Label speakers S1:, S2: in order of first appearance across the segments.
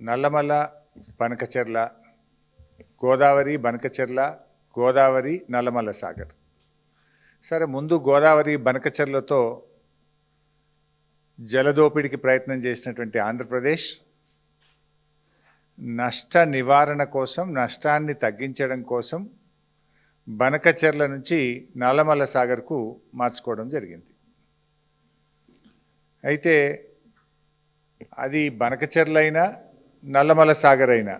S1: నల్లమల్ల బనకచెర్ల గోదావరి బనకచెర్ల గోదావరి నల్లమల్ల సాగర్. సరే, ముందు గోదావరి బనకచెర్లతో జలదోపిడికి ప్రయత్నం చేసినటువంటి ఆంధ్రప్రదేశ్ నష్ట నివారణ కోసం, నష్టాన్ని తగ్గించడం కోసం బనకచెర్ల నుంచి నల్లమల్ల సాగర్కు మార్చుకోవడం జరిగింది. అయితే అది బనకచెర్ల అయినా నల్లమల్ల సాగర్ అయినా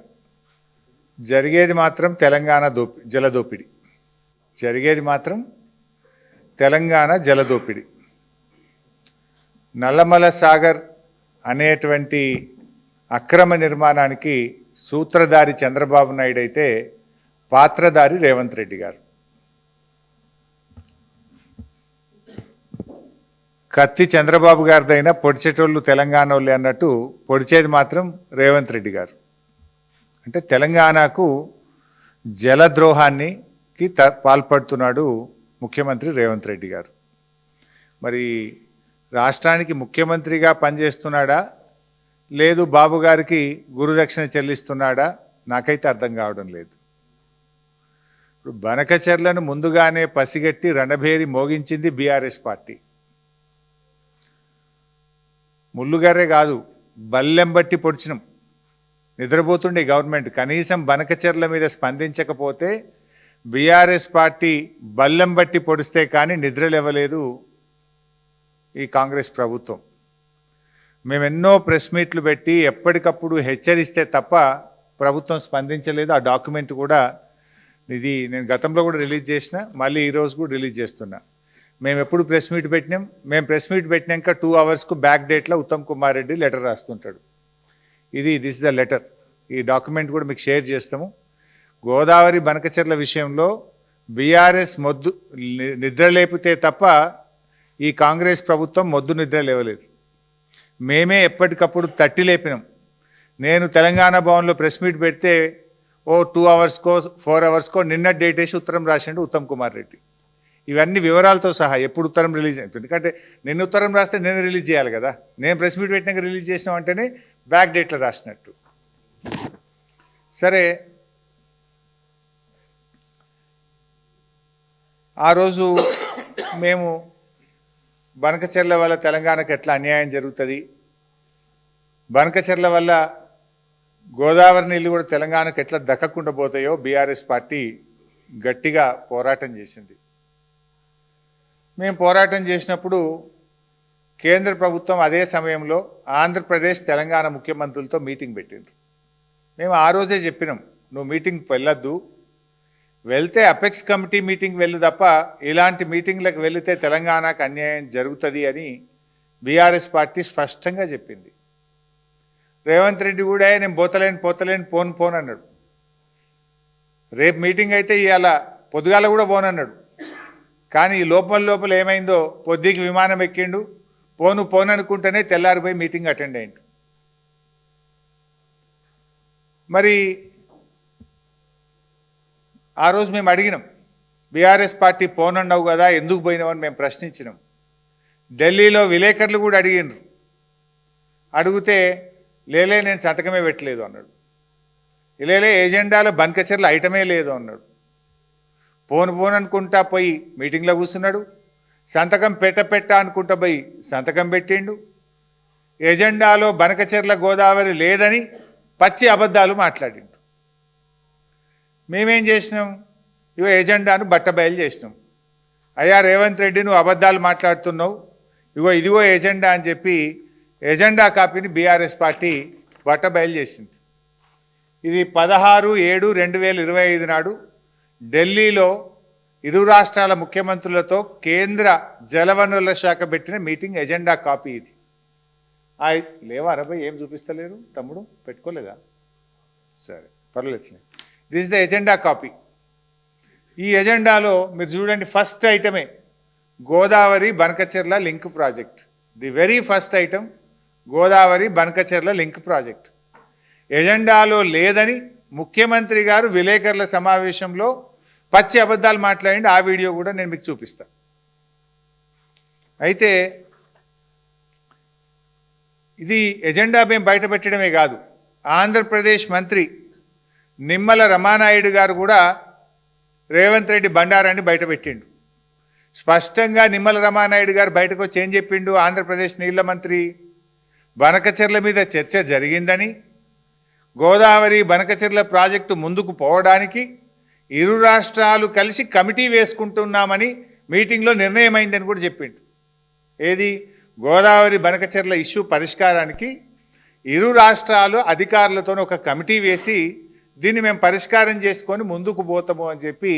S1: జరిగేది మాత్రం తెలంగాణ జలదోపిడి, జరిగేది మాత్రం తెలంగాణ జలదోపిడి. నల్లమల్ల సాగర్ అనేటువంటి అక్రమ నిర్మాణానికి సూత్రధారి చంద్రబాబు నాయుడు అయితే పాత్రధారి రేవంత్ రెడ్డి గారు. కత్తి చంద్రబాబు గారిదైనా పొడిచేటోళ్ళు తెలంగాణ వాళ్ళే అన్నట్టు పొడిచేది మాత్రం రేవంత్ రెడ్డి గారు. అంటే తెలంగాణకు జలద్రోహానికి పాల్పడుతున్నాడు ముఖ్యమంత్రి రేవంత్ రెడ్డి గారు. మరి రాష్ట్రానికి ముఖ్యమంత్రిగా పనిచేస్తున్నాడా, లేదు బాబు గారికి గురుదక్షిణ చెల్లిస్తున్నాడా, నాకైతే అర్థం కావడం లేదు. ఇప్పుడు బనకచెర్లను ముందుగానే పసిగట్టి రణభేరి మోగించింది బీఆర్ఎస్ పార్టీ. ముళ్ళుగారే కాదు, బల్లెంబట్టి పొడిచినాం. నిద్రపోతుండే గవర్నమెంట్ కనీసం బనకచెర్ల మీద స్పందించకపోతే బీఆర్ఎస్ పార్టీ బల్లెం బట్టి పొడిస్తే కానీ నిద్రలేవలేదు ఈ కాంగ్రెస్ ప్రభుత్వం. మేము ఎన్నో ప్రెస్ మీట్లు పెట్టి ఎప్పటికప్పుడు హెచ్చరిస్తే తప్ప ప్రభుత్వం స్పందించలేదు. ఆ డాక్యుమెంట్ కూడా ఇది నేను గతంలో కూడా రిలీజ్ చేసిన, మళ్ళీ ఈరోజు కూడా రిలీజ్ చేస్తున్నా. మేము ఎప్పుడు ప్రెస్ మీట్ పెట్టినాం, మేము ప్రెస్ మీట్ పెట్టినాక 2 అవర్స్కు బ్యాక్ డేట్లో ఉత్తమ్ కుమార్ రెడ్డి లెటర్ రాస్తుంటాడు. This the letter. ఈ డాక్యుమెంట్ కూడా మీకు షేర్ చేస్తాము. గోదావరి బనకచెర్ల విషయంలో బీఆర్ఎస్ నిద్ర లేపితే తప్ప ఈ కాంగ్రెస్ ప్రభుత్వం నిద్ర లేవలేదు. మేమే ఎప్పటికప్పుడు తట్టి లేపినాం. నేను తెలంగాణ భవన్లో ప్రెస్ మీట్ పెడితే 2 అవర్స్కో 4 అవర్స్కో నిన్న డేట్ వేసి ఉత్తరం రాసిండు ఉత్తమ్ కుమార్ రెడ్డి. ఇవన్నీ వివరాలతో సహా ఎప్పుడు ఉత్తరం రిలీజ్ అయింది. ఎందుకంటే నిన్న ఉత్తరం రాస్తే నేను రిలీజ్ చేయాలి కదా. నేను ప్రెస్ మీట్ పెట్టినాక రిలీజ్ చేసినాం అంటేనే బ్యాక్ డేట్లో రాసినట్టు. సరే, ఆ రోజు మేము బనకచెర్ల వల్ల తెలంగాణకు ఎట్లా అన్యాయం జరుగుతుంది, బనకచెర్ల వల్ల గోదావరి నీళ్ళు కూడా తెలంగాణకు ఎట్లా దక్కకుండా పోతాయో బీఆర్ఎస్ పార్టీ గట్టిగా పోరాటం చేసింది. మేము పోరాటం చేసినప్పుడు కేంద్ర ప్రభుత్వం అదే సమయంలో ఆంధ్రప్రదేశ్ తెలంగాణ ముఖ్యమంత్రులతో మీటింగ్ పెట్టిండ్రు. మేము ఆ రోజే చెప్పినాం, నువ్వు మీటింగ్కి వెళ్ళొద్దు, వెళ్తే అపెక్స్ కమిటీ మీటింగ్ వెళ్ళు తప్ప ఇలాంటి మీటింగ్లకు వెళితే తెలంగాణకు అన్యాయం జరుగుతుంది అని బీఆర్ఎస్ పార్టీ స్పష్టంగా చెప్పింది. రేవంత్ రెడ్డి కూడా నేను పోతలేను పోను అన్నాడు. రేపు మీటింగ్ అయితే ఇవాళ పొద్దుగాల కూడా పోనన్నాడు. కానీ ఈ లోపల ఏమైందో పొద్దుకి విమానం ఎక్కిండు, పోను అనుకుంటేనే తెల్లారిపోయి మీటింగ్ అటెండ్ అయ్యిండు. మరి ఆ రోజు మేము అడిగినాం, బీఆర్ఎస్ పార్టీ పోనన్నావు కదా ఎందుకు పోయినావని మేము ప్రశ్నించినాం. ఢిల్లీలో విలేకరులు కూడా అడిగినారు. అడిగితే లేలే నేను సంతకమే పెట్టలేదు అన్నాడు. లేలే ఏజెండాలో బనకచెర్ల ఐటమే లేదు అన్నాడు. పోను అనుకుంటా పోయి మీటింగ్లో కూర్చున్నాడు. సంతకం పెట్ట అనుకుంటా పోయి సంతకం పెట్టిండు. ఎజెండాలో బనకచెర్ల గోదావరి లేదని పచ్చి అబద్ధాలు మాట్లాడిండు. మేమేం చేసినాం, ఎజెండాను బట్టబయలు చేసినాం. అయ్యా రేవంత్ రెడ్డి, నువ్వు అబద్ధాలు మాట్లాడుతున్నావు, ఇదిగో ఎజెండా అని చెప్పి ఎజెండా కాపీని బీఆర్ఎస్ పార్టీ బట్టబయలు చేసింది. ఇది 16/7/2025 నాడు ఢిల్లీలో ఇరు రాష్ట్రాల ముఖ్యమంత్రులతో కేంద్ర జలవనరుల శాఖ పెట్టిన మీటింగ్ ఎజెండా కాపీ ఇది. లేవా అరబై ఏం చూపిస్తలేరు తమ్ముడు, పెట్టుకోలేదా? సరే పర్లేదు. This the agenda copy. ఈ ఎజెండాలో మీరు చూడండి, ఫస్ట్ ఐటమే Godavari Banakacherla link project. The very first item Godavari Banakacherla link project. ఎజెండాలో లేదని ముఖ్యమంత్రి గారు విలేకరుల సమావేశంలో పచ్చి అబద్ధాలు మాట్లాడి, ఆ వీడియో కూడా నేను మీకు చూపిస్తాను. అయితే ఇది ఎజెండా మేము బయట పెట్టడమే కాదు, ఆంధ్రప్రదేశ్ మంత్రి నిమ్మల రమానాయుడు గారు కూడా రేవంత్ రెడ్డి బండారాన్ని బయటపెట్టిండు. స్పష్టంగా నిమ్మల రమానాయుడు గారు బయటకు వచ్చి ఏం చెప్పిండు? ఆంధ్రప్రదేశ్ నీళ్ల మంత్రి బనకచెర్ల మీద చర్చ జరిగిందని, గోదావరి బనకచెర్ల ప్రాజెక్టు ముందుకు పోవడానికి ఇరు రాష్ట్రాలు కలిసి కమిటీ వేసుకుంటున్నామని మీటింగ్లో నిర్ణయమైందని కూడా చెప్పిండు. ఏది? గోదావరి బనకచెర్ల ఇష్యూ పరిష్కారానికి ఇరు రాష్ట్రాలు అధికారులతో ఒక కమిటీ వేసి దీన్ని మేము పరిష్కారం చేసుకొని ముందుకు పోతాము అని చెప్పి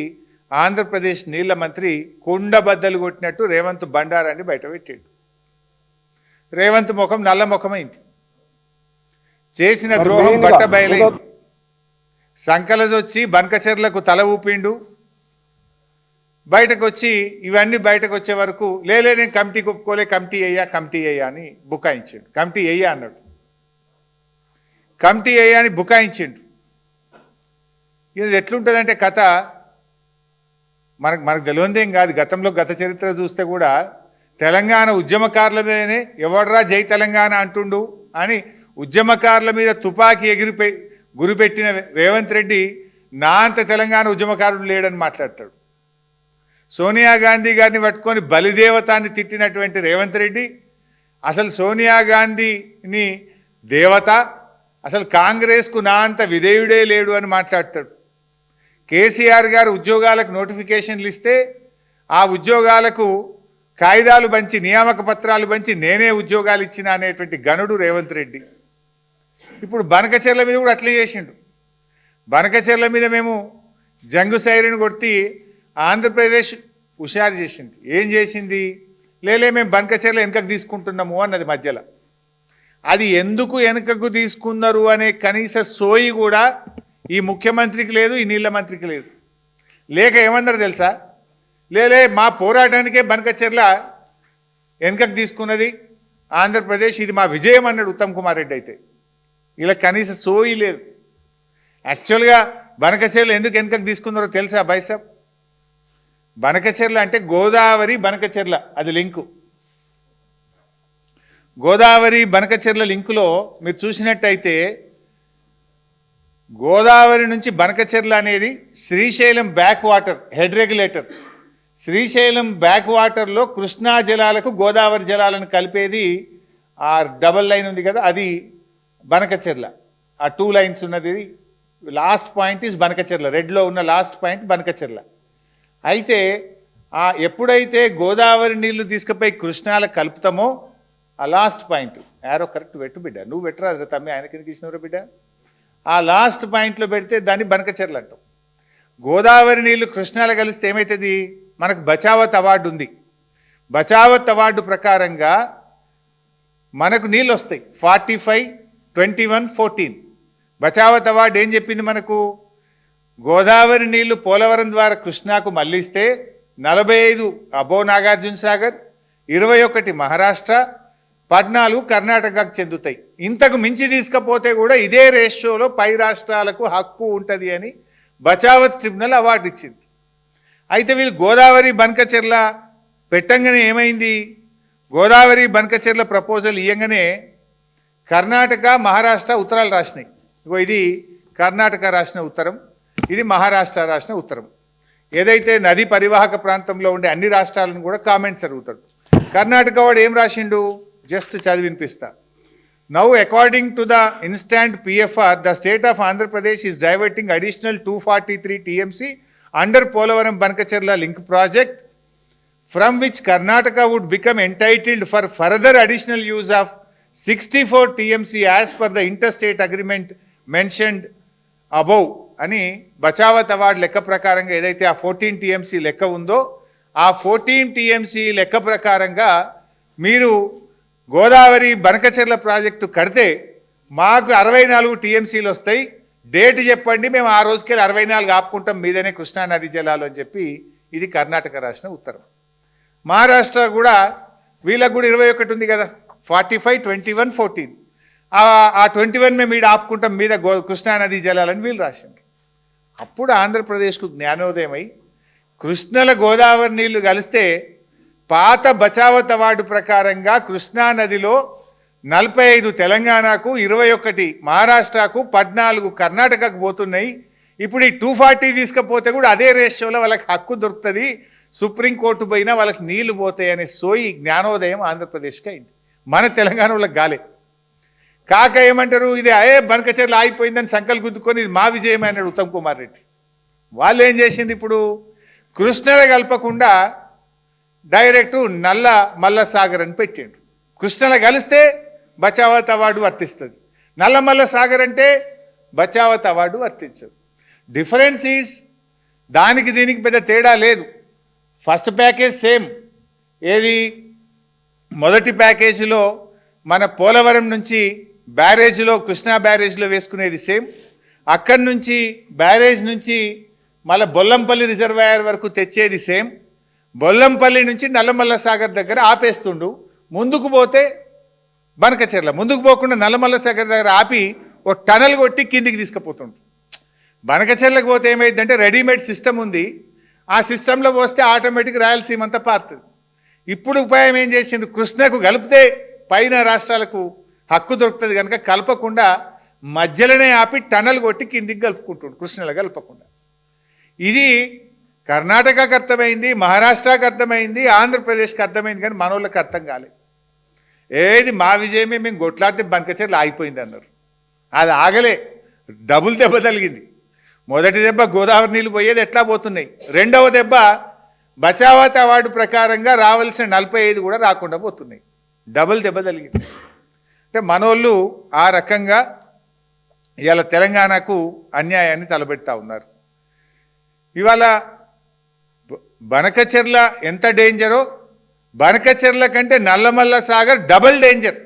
S1: ఆంధ్రప్రదేశ్ నీళ్ల మంత్రి కుండబద్దలు కొట్టినట్టు రేవంత్ బండారాన్ని బయటపెట్టాడు. రేవంత్ ముఖం నల్ల ముఖమైంది. చేసిన ద్రోహం బట్ట బయలైంది. సంకలజొచ్చి బనకచెర్లకు తల ఊపిండు. బయటకు వచ్చి ఇవన్నీ బయటకు వచ్చే వరకు లేలే నేను కమిటీకి ఒప్పుకోలే, కమిటీ అయ్యా అని బుకాయించాడు. కమిటీ అయ్యా అన్నాడు. కమిటీ అయ్యా అని బుకాయించిండు. ఇది ఎట్లుంటుందంటే కథ మనకు తెలియదేం కాదు. గతంలో గత చరిత్ర చూస్తే కూడా తెలంగాణ ఉద్యమకారుల మీదనే ఎవడ్రా జై తెలంగాణ అంటుండు అని ఉద్యమకారుల మీద తుపాకీ గురిపెట్టిన రేవంత్ రెడ్డి నా అంత తెలంగాణ ఉద్యమకారుడు లేడని మాట్లాడతాడు. సోనియా గాంధీ గారిని పట్టుకొని బలిదేవతాన్ని తిట్టినటువంటి రేవంత్ రెడ్డి అసలు సోనియా గాంధీని దేవత, అసలు కాంగ్రెస్కు నా అంత విధేయుడే లేడు అని మాట్లాడతాడు. కేసీఆర్ గారు ఉద్యోగాలకు నోటిఫికేషన్లు ఇస్తే ఆ ఉద్యోగాలకు కాయిదాలు పంచి నియామక పత్రాలు పంచి నేనే ఉద్యోగాలు ఇచ్చిన అనేటువంటి గనుడు రేవంత్ రెడ్డి. ఇప్పుడు బనకచెర్ల మీద కూడా అట్లే చేసిండు. బనకచెర్ల మీద మేము జంగు సైరన్ కొట్టి ఆంధ్రప్రదేశ్ హుషారు చేసింది. ఏం చేసింది? లేలే మేము బనకచెర్ల వెనుకకు తీసుకుంటున్నాము అన్నది మధ్యలో. అది ఎందుకు వెనుకకు తీసుకున్నారు అనే కనీస సోయి కూడా ఈ ముఖ్యమంత్రికి లేదు, ఈ నీళ్ల మంత్రికి లేదు. లేక ఏమన్నారు తెలుసా? లేలే మా పోరాటానికే బనకచెర్ల వెనుకకు తీసుకున్నది ఆంధ్రప్రదేశ్, ఇది మా విజయం అన్నాడు ఉత్తమ్ కుమార్ రెడ్డి. అయితే ఇలా కనీస సోయి లేదు. యాక్చువల్గా బనకచెర్ల ఎందుకు వెనుకకు తీసుకున్నారో తెలుసా బైసాబ్? బనకచెర్ల అంటే గోదావరి బనకచెర్ల, అది లింకు. గోదావరి బనకచెర్ల లింకులో మీరు చూసినట్టయితే గోదావరి నుంచి బనకచెర్ల అనేది Srisailam back water head regulator. Srisailam back వాటర్లో కృష్ణా జలాలకు గోదావరి జలాలను కలిపేది ఆ డబల్ లైన్ ఉంది కదా, అది బనకచెర్ల. ఆ 2 లైన్స్ ఉన్నది. Last point is Banakacherla. రెడ్లో ఉన్న లాస్ట్ పాయింట్ బనకచెర్ల. అయితే ఎప్పుడైతే గోదావరి నీళ్లు తీసుకుపోయి కృష్ణాల కలుపుతామో ఆ లాస్ట్ పాయింట్, యారో కరెక్ట్ పెట్టు బిడ్డ, నువ్వు పెట్టరాదు తమ్మి, ఆయనకి ఇచ్చినవరా బిడ్డ. ఆ లాస్ట్ పాయింట్లో పెడితే దాన్ని బనకచెర్ల అంటాం. గోదావరి నీళ్లు కృష్ణాల కలిస్తే ఏమవుతుంది? మనకు బచావత్ అవార్డు ఉంది. బచావత్ అవార్డు ప్రకారంగా మనకు నీళ్ళు వస్తాయి. 45, 21, 14 బచావత్ అవార్డు ఏం చెప్పింది మనకు? గోదావరి నీళ్లు పోలవరం ద్వారా కృష్ణాకు మళ్లిస్తే 45 అబో నాగార్జున సాగర్, 21 మహారాష్ట్ర, 14 కర్ణాటకకు చెందుతాయి. ఇంతకు మించి తీసుకపోతే కూడా ఇదే రేషియోలో పై రాష్ట్రాలకు హక్కు ఉంటుంది అని బచావత్ ట్రిబ్యునల్ అవార్డు ఇచ్చింది. అయితే వీళ్ళు గోదావరి బనకచెర్ల పెట్టంగానే ఏమైంది? గోదావరి బనకచెర్ల ప్రపోజల్ ఇయ్యంగానే కర్ణాటక, మహారాష్ట్ర ఉత్తరాలు రాసినాయి. ఇగో ఇది కర్ణాటక రాసిన ఉత్తరం, ఇది మహారాష్ట్ర రాసిన ఉత్తరం. ఏదైతే నది పరివాహక ప్రాంతంలో ఉండే అన్ని రాష్ట్రాలను కూడా కామెంట్స్ అడుగుతాడు. కర్ణాటక వాడు ఏం రాసిండు? జస్ట్ చదివి వినిపిస్తా. Now according to the instant PFR, the state of Andhra Pradesh is diverting additional 243 TMC under Polavaram Banakacherla link project, from which Karnataka would become entitled for further additional use of 64 TMC as per the interstate agreement mentioned above అని Bachawat award లెక్క ప్రకారంగా ఏదైతే ఆ 14 TMC లెక్క ఉందో ఆ 14 TMC లెక్క ప్రకారంగా మీరు గోదావరి బనకచెర్ల ప్రాజెక్టు కడితే మాకు 64 TMCలు వస్తాయి, డేట్ చెప్పండి, మేము ఆ రోజుకెళ్ళి 64 ఆపుకుంటాం మీదనే కృష్ణానది జలాలు అని చెప్పి ఇది కర్ణాటక రాసిన ఉత్తరం. మహారాష్ట్ర కూడా వీళ్ళకు కూడా 21 ఉంది కదా, 45, 21, 14. ఆ 21 మేము ఈడ ఆపుకుంటాం మీద కృష్ణానది జలాలని వీళ్ళు రాసింది. అప్పుడు ఆంధ్రప్రదేశ్కు జ్ఞానోదయమై కృష్ణల గోదావరి నీళ్లు కలిస్తే పాత బచావత్ అవార్డు ప్రకారంగా కృష్ణానదిలో 45 తెలంగాణకు, 21 మహారాష్ట్రకు, 14 కర్ణాటకకు పోతున్నాయి. ఇప్పుడు ఈ 240 తీసుకపోతే కూడా అదే రేషియోలో వాళ్ళకి హక్కు దొరుకుతుంది, సుప్రీంకోర్టు పోయినా వాళ్ళకి నీళ్లు పోతాయి అనే సోయి జ్ఞానోదయం ఆంధ్రప్రదేశ్కి అయింది. మన తెలంగాణ వాళ్ళకి గాలే. కాక ఏమంటారు, ఇది బనకచెర్ల ఆగిపోయిందని సంకల్ గుద్దుకొని ఇది మా విజయం అన్నాడు ఉత్తమ్ కుమార్ రెడ్డి. వాళ్ళు ఏం చేసింది, ఇప్పుడు కృష్ణలో కలపకుండా డైరెక్టు నల్ల మల్లసాగర్ అని పెట్టిండు. కృష్ణలో కలిస్తే బచావత్ అవార్డు వర్తిస్తుంది, నల్లమల్ల సాగర్ అంటే బచావత్ అవార్డు వర్తించదు. డిఫరెన్స్ ఈజ్ దానికి దీనికి పెద్ద తేడా లేదు. First package same. ఏది మొదటి ప్యాకేజీలో మన పోలవరం నుంచి బ్యారేజ్లో, కృష్ణా బ్యారేజ్లో వేసుకునేది సేమ్. అక్కడి నుంచి బ్యారేజ్ నుంచి మళ్ళీ బొల్లంపల్లి రిజర్వాయర్ వరకు తెచ్చేది సేమ్. బొల్లంపల్లి నుంచి నల్లమల్ల సాగర్ దగ్గర ఆపేస్తుండు. ముందుకు పోతే బనకచెర్ల, ముందుకు పోకుండా నల్లమల్ల సాగర్ దగ్గర ఆపి ఒక టనల్ కొట్టి కిందికి తీసుకుపోతుండు. బనకచెర్లకు పోతే ఏమైందంటే రెడీమేడ్ సిస్టమ్ ఉంది, ఆ సిస్టంలో పోస్తే ఆటోమేటిక్ రాయలసీమ అంతా పారుతుంది. ఇప్పుడు ఉపాయం ఏం చేసింది, కృష్ణకు కలిపితే పైన రాష్ట్రాలకు హక్కు దొరుకుతుంది కనుక కలపకుండా మధ్యలోనే ఆపి టనల్ కొట్టి కిందికి కలుపుకుంటుండు, కృష్ణలో కలపకుండా. ఇది కర్ణాటకకు అర్థమైంది, మహారాష్ట్రకు అర్థమైంది, ఆంధ్రప్రదేశ్కి అర్థమైంది, కానీ మనోళ్ళకి అర్థం కాలేదు. ఏది మా విజయమే, మేము గొట్లాడితే బనకచెర్ల ఆగిపోయింది అన్నారు. అది ఆగలే, డబుల్ దెబ్బ తగిలింది. మొదటి దెబ్బ గోదావరి నీళ్ళు పోయేది ఎట్లా పోతున్నాయి, రెండవ దెబ్బ బచావత్ అవార్డు ప్రకారంగా రావాల్సిన 45 కూడా రాకుండా పోతున్నాయి. డబుల్ దెబ్బ తగిలింది. అంటే మనోళ్ళు ఆ రకంగా ఇవాళ తెలంగాణకు అన్యాయాన్ని తలబెడతా ఉన్నారు. ఇవాళ బనకచెర్ల ఎంత డేంజరో, బనకచెర్ల కంటే Nallamala Sagar double danger.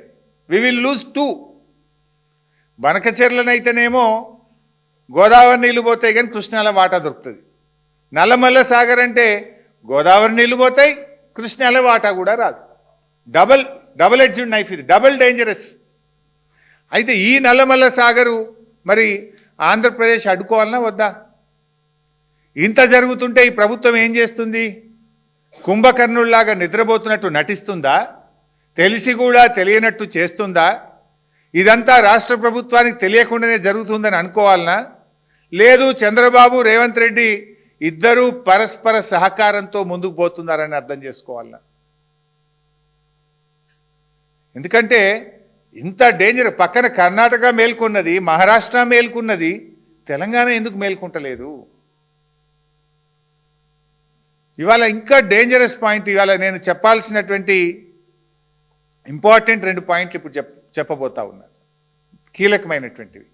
S1: We will lose 2. బనకచెర్లనైతేనేమో గోదావరి నీళ్ళు పోతాయి కానీ కృష్ణాల వాటా దొరుకుతుంది. నల్లమల్ల సాగర్ అంటే గోదావరి నీళ్ళు పోతాయి, కృష్ణాల వాటా కూడా రాదు. డబుల్ ఎడ్జ్డ్ నైఫ్, ఇది డబుల్ డేంజరస్. అయితే ఈ నల్లమల్ల సాగరు మరి ఆంధ్రప్రదేశ్ అడ్డుకోవాలన్నా వద్దా? ఇంత జరుగుతుంటే ఈ ప్రభుత్వం ఏం చేస్తుంది? కుంభకర్ణుల్లాగా నిద్రపోతున్నట్టు నటిస్తుందా? తెలిసి కూడా తెలియనట్టు చేస్తుందా? ఇదంతా రాష్ట్ర ప్రభుత్వానికి తెలియకుండానే జరుగుతుందని అనుకోవాలనా? లేదు చంద్రబాబు, రేవంత్ రెడ్డి ఇద్దరూ పరస్పర సహకారంతో ముందుకు పోతున్నారని అర్థం చేసుకోవాలనా? ఎందుకంటే ఇంత డేంజర్, పక్కన కర్ణాటక మేల్కొన్నది, మహారాష్ట్ర మేల్కొన్నది, తెలంగాణ ఎందుకు మేల్కొంటలేదు? ఇవాళ ఇంకా డేంజరస్ పాయింట్, ఇవాళ నేను చెప్పాల్సినటువంటి ఇంపార్టెంట్ 2 పాయింట్లు ఇప్పుడు చెప్పబోతా ఉన్నా, కీలకమైనటువంటివి.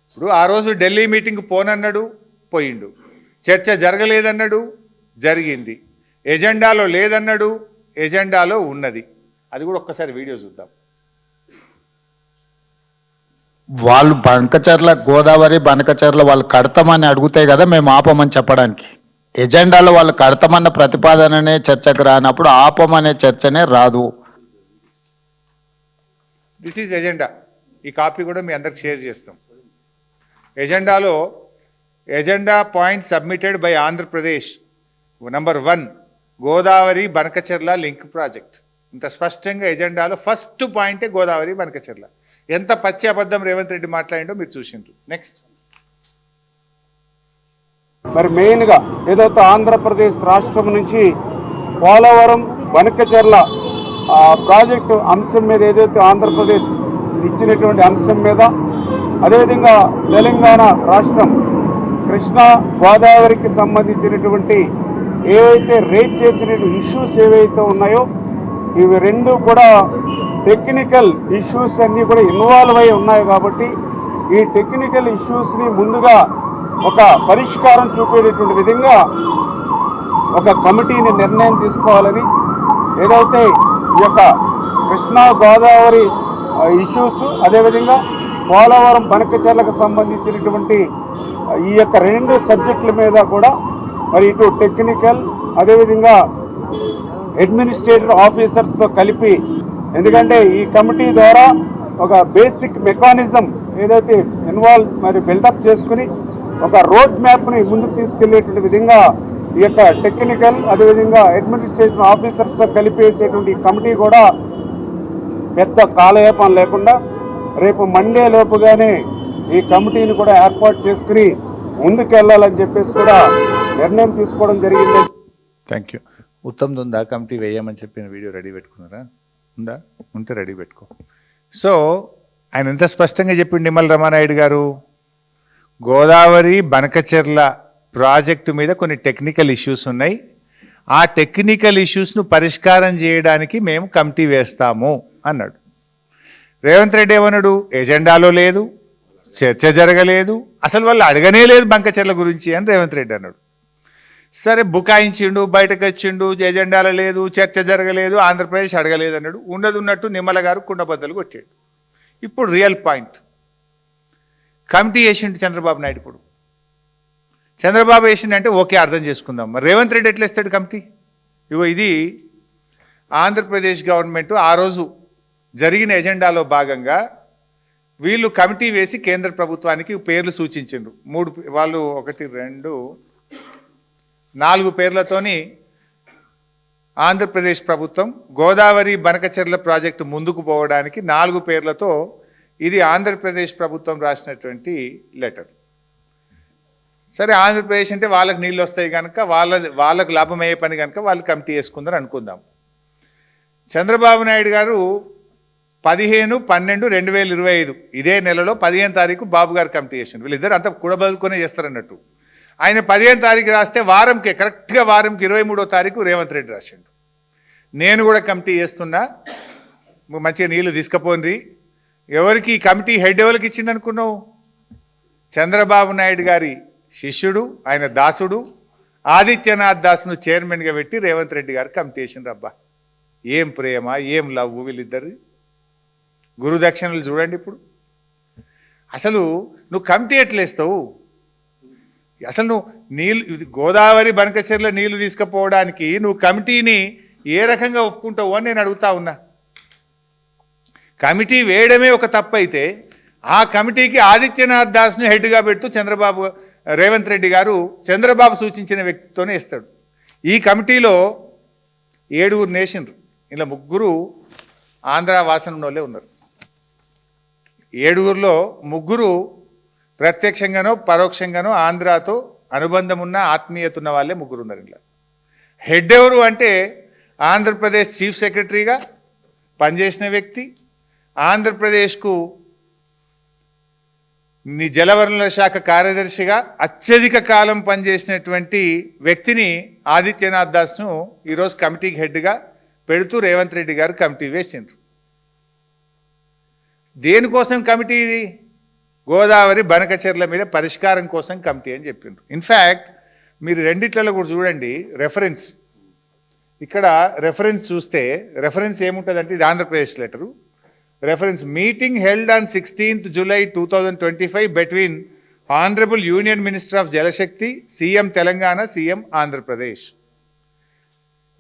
S1: ఇప్పుడు ఆ రోజు ఢిల్లీ మీటింగ్ పోనన్నాడు, పోయిండు. చర్చ జరగలేదన్నాడు, జరిగింది. ఎజెండాలో లేదన్నాడు, ఎజెండాలో ఉన్నది. అది కూడా ఒక్కసారి వీడియో చూద్దాం.
S2: వాళ్ళు బనకచెర్ల, గోదావరి బనకచెర్ల వాళ్ళు కడతామని అడుగుతాయి కదా మేము ఆపమని చెప్పడానికి. ఎజెండాలో వాళ్ళు కడతామన్న ప్రతిపాదననే చర్చకు రానప్పుడు ఆపమనే చర్చనే రాదు.
S1: This is agenda. ఈ కాపీ కూడా మీ అందరికి షేర్ చేస్తాం. ఎజెండాలో agenda point submitted by Andhra Pradesh number 1 Godavari Banakacherla link project. ఇంత స్పష్టంగా ఎజెండాలో ఫస్ట్ పాయింటే గోదావరి బనకచెర్ల. ఎంత పచ్చి అబద్ధం రేవంత్ రెడ్డి మాట్లాడిండో మీరు చూసిండ్రు. నెక్స్ట్,
S3: మరి మెయిన్గా ఏదైతే ఆంధ్రప్రదేశ్ రాష్ట్రం నుంచి పోలవరం బనకచెర్ల ప్రాజెక్టు అంశం మీద ఏదైతే ఆంధ్రప్రదేశ్ ఇచ్చినటువంటి అంశం మీద, అదేవిధంగా తెలంగాణ రాష్ట్రం కృష్ణా గోదావరికి సంబంధించినటువంటి ఏవైతే రేజ్ చేసిన ఇష్యూస్ ఏవైతే ఉన్నాయో ఇవి 2 కూడా టెక్నికల్ ఇష్యూస్ అన్నీ కూడా ఇన్వాల్వ్ అయి ఉన్నాయి. కాబట్టి ఈ టెక్నికల్ ఇష్యూస్ని ముందుగా ఒక పరిష్కారం చూపేటటువంటి విధంగా ఒక కమిటీని నిర్ణయం తీసుకోవాలని, ఏదైతే ఈ యొక్క కృష్ణా గోదావరి ఇష్యూస్, అదేవిధంగా పోలవరం బనకచెర్లకు సంబంధించినటువంటి ఈ యొక్క 2 సబ్జెక్టుల మీద కూడా మరి ఇటు టెక్నికల్ అదేవిధంగా అడ్మినిస్ట్రేటివ్ ఆఫీసర్స్తో కలిపి, ఎందుకంటే ఈ కమిటీ ద్వారా ఒక బేసిక్ మెకానిజం ఏదైతే మరి బిల్డప్ చేసుకుని ఒక రోడ్ మ్యాప్ని ముందుకు తీసుకెళ్లేటువంటి విధంగా ఈ యొక్క టెక్నికల్ అదేవిధంగా అడ్మినిస్ట్రేటివ్ ఆఫీసర్స్తో కలిపేసేటువంటి కమిటీ కూడా పెద్ద కాలయాపన లేకుండా రేపు మండే లోపుగానే ఈ కమిటీని కూడా ఏర్పాటు చేసుకుని ముందుకెళ్లాలని చెప్పేసి కూడా నిర్ణయం తీసుకోవడం జరిగింది.
S1: Thank you. ఉత్తమ్ ఉందా కమిటీ వేయమని చెప్పిన వీడియో రెడీ పెట్టుకున్నారా? ఉందా? ఉంటే రెడీ పెట్టుకో. సో ఆయన ఎంత స్పష్టంగా చెప్పిండు నిమ్మల రామానాయుడు గారు, గోదావరి బనకచెర్ల ప్రాజెక్టు మీద కొన్ని టెక్నికల్ ఇష్యూస్ ఉన్నాయి, ఆ టెక్నికల్ ఇష్యూస్ను పరిష్కారం చేయడానికి మేము కమిటీ వేస్తాము అన్నాడు. రేవంత్ రెడ్డి ఏమన్నాడు? ఎజెండాలో లేదు, చర్చ జరగలేదు, అసలు వాళ్ళు అడగనే లేదు బంకచెర్ల గురించి అని రేవంత్ రెడ్డి అన్నాడు. సరే బుకాయించిండు, బయటకు వచ్చిండు, ఎజెండాలో లేదు, చర్చ జరగలేదు, ఆంధ్రప్రదేశ్ అడగలేదు అన్నాడు. ఉన్నట్టు నిమ్మల గారు కుండబద్దలు కొట్టాడు. ఇప్పుడు రియల్ పాయింట్, కమిటీ వేసిండు చంద్రబాబు నాయుడు. ఇప్పుడు చంద్రబాబు వేసిండంటే ఓకే, అర్థం చేసుకుందాం. మరి రేవంత్ రెడ్డి ఎట్లా ఇస్తాడు కమిటీ? ఇగో ఇది ఆంధ్రప్రదేశ్ గవర్నమెంట్ ఆ రోజు జరిగిన ఎజెండాలో భాగంగా వీళ్ళు కమిటీ వేసి కేంద్ర ప్రభుత్వానికి పేర్లు సూచించిండ్రు. వాళ్ళు 1, 2, 4 పేర్లతోని ఆంధ్రప్రదేశ్ ప్రభుత్వం గోదావరి బనకచెర్ల ప్రాజెక్టు ముందుకు పోవడానికి 4 పేర్లతో ఇది ఆంధ్రప్రదేశ్ ప్రభుత్వం రాసినటువంటి లెటర్. సరే ఆంధ్రప్రదేశ్ అంటే వాళ్ళకి నీళ్ళు వస్తాయి కనుక వాళ్ళకు లాభమయ్యే పని కనుక వాళ్ళు కమిటీ వేసుకుందని అనుకుందాం. చంద్రబాబు నాయుడు గారు 15/12/2025 ఇదే నెలలో 15వ తారీఖు బాబు గారు కమిటీ చేసిండు. వీళ్ళిద్దరు అంతా కూడబదులుకొనే చేస్తారన్నట్టు. ఆయన 15వ తారీఖు రాస్తే వారంకి కరెక్ట్గా 23వ తారీఖు రేవంత్ రెడ్డి రాసిండు. నేను కూడా కమిటీ చేస్తున్నా, మంచిగా నీళ్లు తీసుకుపోండి. ఎవరికి ఈ కమిటీ హెడ్ ఎవరికి ఇచ్చిండు అనుకున్నావు? చంద్రబాబు నాయుడు గారి శిష్యుడు, ఆయన దాసుడు ఆదిత్యనాథ్ దాస్ను చైర్మన్గా పెట్టి రేవంత్ రెడ్డి గారు కమిటీ చేసిండ్రు. అబ్బా ఏం ప్రేమ, ఏం లవ్ వీళ్ళిద్దరిది. గురుదక్షిణలు చూడండి. ఇప్పుడు అసలు నువ్వు కమిటీ ఎట్లేస్తావు? అసలు నువ్వు నీళ్ళు గోదావరి బనకచెర్ల నీళ్లు తీసుకుపోవడానికి నువ్వు కమిటీని ఏ రకంగా ఒప్పుకుంటావు అని నేను అడుగుతా ఉన్నా. కమిటీ వేయడమే ఒక తప్పు అయితే ఆ కమిటీకి ఆదిత్యనాథ్ దాస్ను హెడ్గా పెడుతూ రేవంత్ రెడ్డి గారు చంద్రబాబు సూచించిన వ్యక్తితోనే ఇస్తాడు. ఈ కమిటీలో 7 నేషన్లు, ఇలా 3 ఆంధ్ర వాసన వాళ్ళే ఉన్నారు. 7లో 3 ప్రత్యక్షంగానో పరోక్షంగానో ఆంధ్రాతో అనుబంధం ఉన్న ఆత్మీయత ఉన్న వాళ్ళే 3 ఉన్నారు. ఇలా హెడ్ ఎవరు అంటే ఆంధ్రప్రదేశ్ చీఫ్ సెక్రటరీగా పనిచేసిన వ్యక్తి, ఆంధ్రప్రదేశ్కు జలవనరుల శాఖ కార్యదర్శిగా అత్యధిక కాలం పనిచేసినటువంటి వ్యక్తిని ఆదిత్యనాథ్ దాస్ను ఈరోజు కమిటీకి హెడ్గా పెడుతూ రేవంత్ రెడ్డి గారు కమిటీ వేసిండ్రు. దేనికోసం కమిటీ? ఇది గోదావరి బనకచెర్ల మీద పరిష్కారం కోసం కమిటీ అని చెప్పిండ్రు. ఇన్ఫ్యాక్ట్ మీరు రెండిట్లలో కూడా చూడండి రెఫరెన్స్. ఇక్కడ రెఫరెన్స్ చూస్తే రెఫరెన్స్ ఏముంటుందంటే ఇది Andhra Pradesh letter. Reference meeting held on 16th July 2025 between Honorable Union Minister of Jal Shakti, CM Telangana, CM Andhra Pradesh.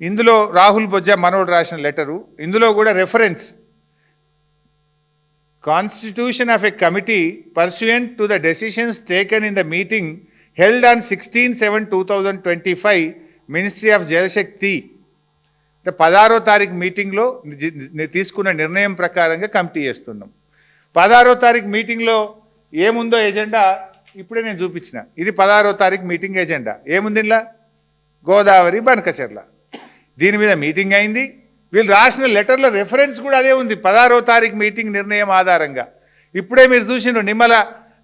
S1: ఇందులో రాహుల్ బొజ్జా మనోడు రాసిన లెటరు. ఇందులో కూడా reference constitution of a committee pursuant to the decisions taken in the meeting held on 16/7/2025 ministry of Jal Shakti. 16వ తారీఖు మీటింగ్లో తీసుకున్న నిర్ణయం ప్రకారంగా కమిటీ చేస్తున్నాం. 16వ తారీఖు మీటింగ్లో ఏముందో ఎజెండా ఇప్పుడే నేను చూపించిన. ఇది 16వ తారీఖు మీటింగ్ ఎజెండా. ఏముంది ఇలా? గోదావరి బనకచెర్ల. దీని మీద మీటింగ్ అయింది. వీళ్ళు రాసిన లెటర్లో రెఫరెన్స్ కూడా అదే ఉంది, 16వ తారీఖు మీటింగ్ నిర్ణయం ఆధారంగా. ఇప్పుడే మీరు చూసిండ్రు నిమ్మల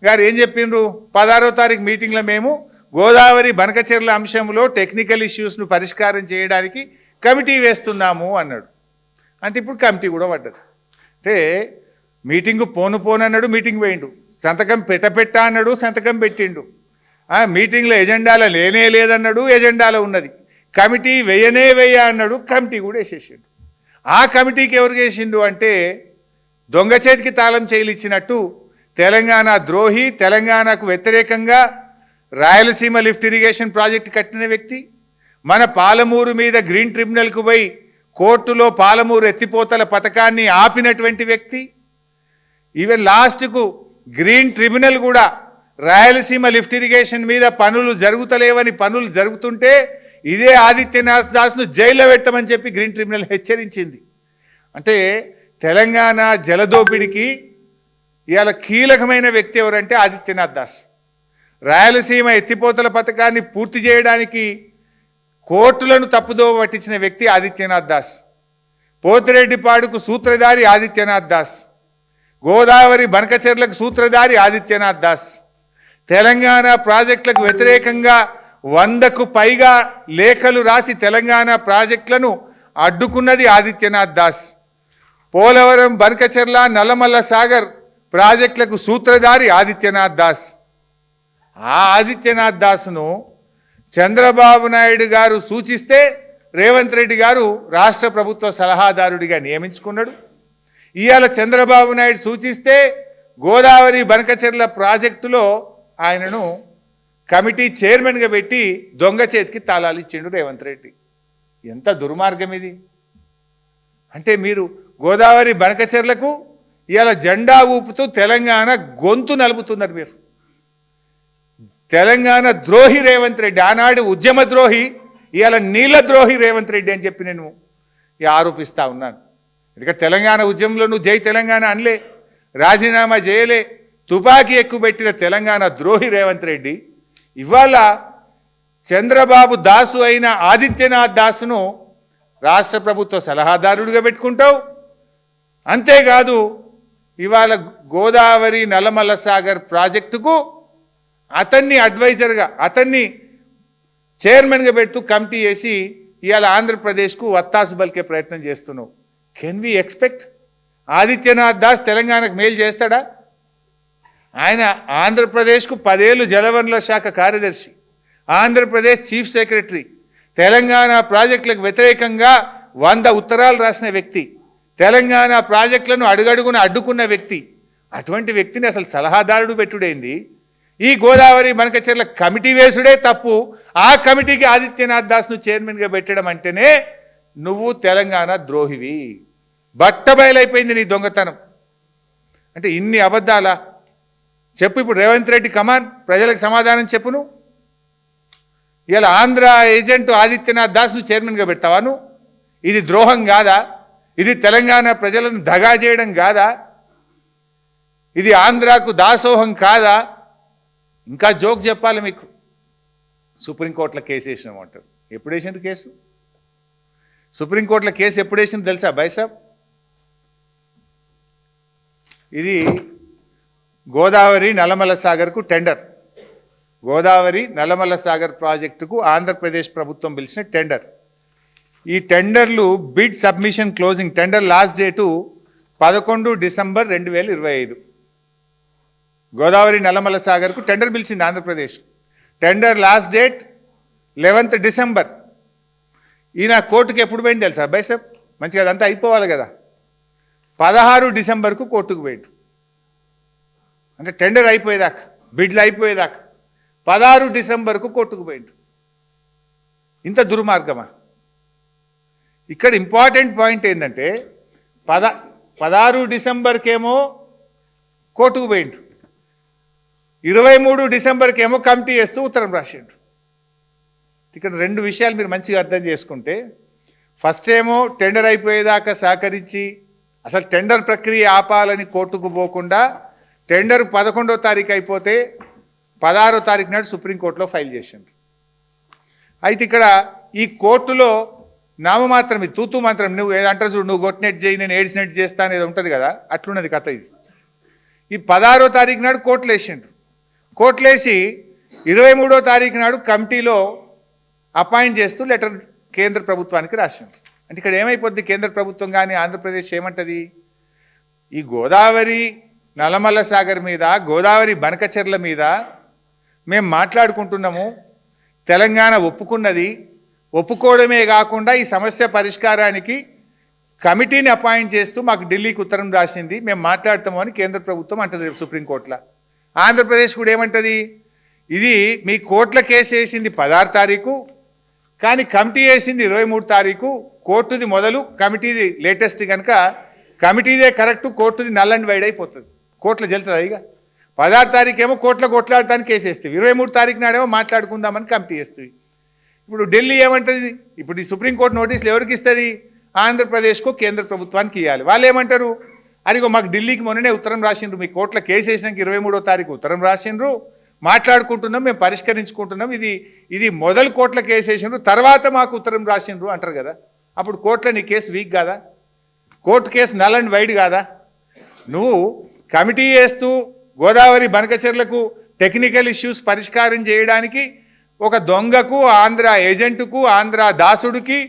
S1: గారు ఏం చెప్పిండ్రు? 16వ తారీఖు మీటింగ్లో మేము గోదావరి బనకచెర్ల అంశంలో టెక్నికల్ ఇష్యూస్ను పరిష్కారం చేయడానికి కమిటీ వేస్తున్నాము అన్నాడు. అంటే ఇప్పుడు కమిటీ కూడా పడ్డది. అంటే మీటింగు పోను అన్నాడు, మీటింగ్ పోయిండు. సంతకం పెట్ట అన్నాడు, సంతకం పెట్టిండు. మీటింగ్లో ఎజెండాలో లేదన్నాడు, ఎజెండాలో ఉన్నది. కమిటీ వేయ అన్నాడు, కమిటీ కూడా వేసేసిండు. ఆ కమిటీకి ఎవరు వేసిండు అంటే దొంగ చేతికి తాళం చేయిలు ఇచ్చినట్టు తెలంగాణ ద్రోహి, తెలంగాణకు వ్యతిరేకంగా రాయలసీమ లిఫ్ట్ ఇరిగేషన్ ప్రాజెక్టు కట్టిన వ్యక్తి, మన పాలమూరు మీద గ్రీన్ ట్రిబ్యునల్కు పోయి కోర్టులో పాలమూరు ఎత్తిపోతల పథకాన్ని ఆపినటువంటి వ్యక్తి, ఈవెన్ లాస్ట్కు గ్రీన్ ట్రిబ్యునల్ కూడా రాయలసీమ లిఫ్ట్ ఇరిగేషన్ మీద పనులు జరుగుతలేవని పనులు జరుగుతుంటే ఇదే ఆదిత్యనాథ్ దాస్ను జైల్లో పెట్టమని చెప్పి గ్రీన్ ట్రిబ్యునల్ హెచ్చరించింది. అంటే తెలంగాణ జలదోపిడికి ఇవాళ కీలకమైన వ్యక్తి ఎవరంటే ఆదిత్యనాథ్ దాస్. రాయలసీమ ఎత్తిపోతల పథకాన్ని పూర్తి చేయడానికి కోర్టులను తప్పుదోవ పట్టించిన వ్యక్తి ఆదిత్యనాథ్ దాస్. పోతిరెడ్డిపాడుకు సూత్రధారి ఆదిత్యనాథ్ దాస్. గోదావరి బనకచెర్లకు సూత్రధారి ఆదిత్యనాథ్ దాస్. తెలంగాణ ప్రాజెక్టులకు వ్యతిరేకంగా 100కు పైగా లేఖలు రాసి తెలంగాణ ప్రాజెక్టులను అడ్డుకున్నది ఆదిత్యనాథ్ దాస్. పోలవరం బనకచెర్ల నల్లమల్ల సాగర్ ప్రాజెక్టులకు సూత్రధారి ఆదిత్యనాథ్ దాస్. ఆ ఆదిత్యనాథ్ దాస్ను చంద్రబాబు నాయుడు గారు సూచిస్తే రేవంత్ రెడ్డి గారు రాష్ట్ర ప్రభుత్వ సలహాదారుడిగా నియమించుకున్నాడు. ఇవాళ చంద్రబాబు నాయుడు సూచిస్తే గోదావరి బనకచెర్ల ప్రాజెక్టులో ఆయనను కమిటీ చైర్మన్గా పెట్టి దొంగ చేతికి తాళాలు ఇచ్చిండు రేవంత్ రెడ్డి. ఎంత దుర్మార్గం ఇది! అంటే మీరు గోదావరి బనకచెర్లకు ఇవాళ జెండా ఊపుతూ తెలంగాణ గొంతు నలుపుతున్నారు. మీరు తెలంగాణ ద్రోహి రేవంత్ రెడ్డి, ఆనాడు ఉద్యమ ద్రోహి, ఇవాళ నీళ్ళ ద్రోహి రేవంత్ రెడ్డి అని చెప్పి నేను ఆరోపిస్తా ఉన్నాను. ఎందుకంటే తెలంగాణ ఉద్యమంలో నువ్వు జై తెలంగాణ అనలే, రాజీనామా చేయలే, తుపాకీ ఎక్కుబెట్టిన తెలంగాణ ద్రోహి రేవంత్ రెడ్డి ఇవాళ చంద్రబాబు దాసు అయిన ఆదిత్యనాథ్ దాసును రాష్ట్ర ప్రభుత్వ సలహాదారుడిగా పెట్టుకుంటావు. అంతేకాదు ఇవాళ గోదావరి నల్లమల్ల సాగర్ ప్రాజెక్టుకు అతన్ని అడ్వైజర్గా, అతన్ని చైర్మన్గా పెడుతూ కమిటీ చేసి ఇవాళ ఆంధ్రప్రదేశ్కు వత్తాసు బలికే ప్రయత్నం చేస్తున్నావు. Can we expect Adityanath Das తెలంగాణకు మేలు చేస్తాడా? ఆయన ఆంధ్రప్రదేశ్కు 10 ఏళ్ళు జలవనరుల శాఖ కార్యదర్శి, ఆంధ్రప్రదేశ్ చీఫ్ సెక్రటరీ, తెలంగాణ ప్రాజెక్టులకు వ్యతిరేకంగా 100 ఉత్తరాలు రాసిన వ్యక్తి, తెలంగాణ ప్రాజెక్టులను అడుగడుగున అడ్డుకున్న వ్యక్తి. అటువంటి వ్యక్తిని అసలు సలహాదారుడు పెట్టుడైంది. ఈ గోదావరి బనకచెర్ల కమిటీ వేసుడే తప్పు. ఆ కమిటీకి ఆదిత్యనాథ్ దాస్ను చైర్మన్గా పెట్టడం అంటేనే నువ్వు తెలంగాణ ద్రోహివి. బట్టబయలైపోయింది నీ దొంగతనం. అంటే ఇన్ని అబద్ధాలా? చెప్పు ఇప్పుడు రేవంత్ రెడ్డి, కమాన్, ప్రజలకు సమాధానం చెప్పును. ఇలా ఆంధ్ర ఏజెంట్ ఆదిత్యనాథ్ దాస్ను చైర్మన్గా పెడతావా నువ్వు? ఇది ద్రోహం కాదా? ఇది తెలంగాణ ప్రజలను దగా చేయడం కాదా? ఇది ఆంధ్రాకు దాసోహం కాదా? ఇంకా జోక్ చెప్పాలి మీకు. సుప్రీంకోర్టులో కేసు వేసినామంటారు. ఎప్పుడు వేసింది కేసు? సుప్రీంకోర్టులో కేసు ఎప్పుడు వేసింది తెలుసా బైసాబ్? ఇది గోదావరి నల్లమల్ల సాగర్కు టెండర్, గోదావరి నల్లమల్ల సాగర్ ప్రాజెక్టుకు ఆంధ్రప్రదేశ్ ప్రభుత్వం పిలిచిన టెండర్. ఈ టెండర్లు bid submission closing, tender last date 11 December 2025. Godavari Nallamala సాగర్కు టెండర్ పిలిచింది Andhra Pradesh. Tender last date 11th December. ఈయన కోర్టుకు ఎప్పుడు పోయింది తెలుసా అబ్బాయి సాబ్? మంచిగా అదంతా అయిపోవాలి కదా. 16 డిసెంబర్కు కోర్టుకు పోయిండు. అంటే టెండర్ అయిపోయేదాకా, బిడ్లు అయిపోయేదాకా 16 డిసెంబర్కు కోర్టుకు పోయిండు. ఇంత దుర్మార్గమా? ఇక్కడ ఇంపార్టెంట్ పాయింట్ ఏంటంటే 16 డిసెంబర్కేమో కోర్టుకు పోయిండు, 23 డిసెంబర్కేమో కమిటీ వేస్తూ ఉత్తరం రాసిండు. ఇక్కడ 2 విషయాలు మీరు మంచిగా అర్థం చేసుకుంటే, ఫస్ట్ ఏమో టెండర్ అయిపోయేదాకా సహకరించి అసలు టెండర్ ప్రక్రియ ఆపాలని కోర్టుకు పోకుండా టెండర్ 11వ తారీఖు అయిపోతే 16వ తారీఖు నాడు సుప్రీంకోర్టులో ఫైల్ చేసిండ్రు. అయితే ఇక్కడ ఈ కోర్టులో నామమాత్రం, ఇది తూతూ మాత్రం, నువ్వు ఏదంటారు చూడు, నువ్వు కొట్టినట్టు చేయి, నేను ఏడ్చినట్టు చేస్తాను, ఏదో ఉంటుంది కదా, అట్లున్నది కథ ఇది. ఈ 16వ తారీఖు నాడు కోర్టులు వేసిండ్రు. కోర్టులు వేసి 23వ తారీఖు నాడు కమిటీలో అపాయింట్ చేస్తూ లెటర్ కేంద్ర ప్రభుత్వానికి రాసిండ్రు. అంటే ఇక్కడ ఏమైపోద్ది, కేంద్ర ప్రభుత్వం కానీ ఆంధ్రప్రదేశ్ ఏమంటుంది, ఈ గోదావరి నల్లమల్ల సాగర్ మీద, గోదావరి బనకచెర్ల మీద మేము మాట్లాడుకుంటున్నాము, తెలంగాణ ఒప్పుకున్నది, ఒప్పుకోవడమే కాకుండా ఈ సమస్య పరిష్కారానికి కమిటీని అపాయింట్ చేస్తూ మాకు ఢిల్లీకి ఉత్తరం రాసింది, మేము మాట్లాడతాము అని కేంద్ర ప్రభుత్వం అంటుంది సుప్రీంకోర్టులో. ఆంధ్రప్రదేశ్ కూడా ఏమంటుంది, ఇది మీ కోర్టుల కేసు వేసింది 16 తారీఖు, కానీ కమిటీ వేసింది 23 తారీఖు, కోర్టుది మొదలు, కమిటీది లేటెస్ట్ కనుక కమిటీదే కరెక్ట్, కోర్టుది నల్ అండ్ వైడ్ అయిపోతుంది, కోర్టులో జల్లుతుంది. ఇక 16 తారీఖు ఏమో కోర్టులో కొట్లాడటానికి కేసు వేస్తుంది, 23 తారీఖు నాడేమో మాట్లాడుకుందామని కమిటీ వేస్తుంది. ఇప్పుడు ఢిల్లీ ఏమంటుంది, ఇప్పుడు ఈ సుప్రీంకోర్టు నోటీసులు ఎవరికి ఇస్తుంది, ఆంధ్రప్రదేశ్కో కేంద్ర ప్రభుత్వానికి ఇవ్వాలి. వాళ్ళు ఏమంటారు, అదిగో మాకు ఢిల్లీకి మొన్ననే ఉత్తరం రాసిండ్రు, మీ కోర్టులో కేసు వేసినాక 23వ తారీఖు ఉత్తరం రాసిండ్రు, మాట్లాడుకుంటున్నాం, మేము పరిష్కరించుకుంటున్నాం, ఇది మొదలు కోర్టులో కేసు వేసిండ్రు, తర్వాత మాకు ఉత్తరం రాసిండ్రు అంటారు కదా. అప్పుడు కోర్టులో నీ కేసు వీక్ కాదా? Court case null and wide కాదా? నువ్వు కమిటీ వేస్తూ గోదావరి బనకచెర్లకు టెక్నికల్ ఇష్యూస్ పరిష్కారం చేయడానికి ఒక దొంగకు, ఆంధ్ర ఏజెంటుకు, ఆంధ్ర దాసుడికి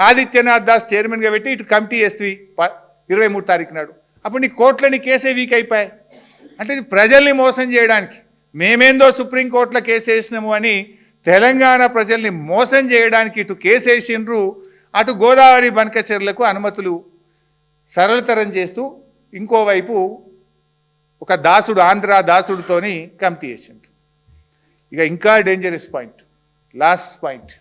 S1: ఆదిత్యనాథ్ దాస్ చైర్మన్గా పెట్టి ఇటు కమిటీ వేస్తుంది 23 తారీఖు నాడు. అప్పుడు నీ కోర్టులో నీ కేసే వీక్ అయిపోయాయి. అంటే ఇది ప్రజల్ని మోసం చేయడానికి, మేమేందో సుప్రీంకోర్టులో కేసు వేసినాము అని తెలంగాణ ప్రజల్ని మోసం చేయడానికి ఇటు కేసు వేసిండ్రు, అటు గోదావరి బనకచెర్లకు అనుమతులు సరళతరం చేస్తూ ఇంకోవైపు ఒక దాసుడు, ఆంధ్ర దాసుడితోని కమిటీ వేసిండ్రు. ఇక ఇంకా డేంజరస్ పాయింట్, లాస్ట్ పాయింట్,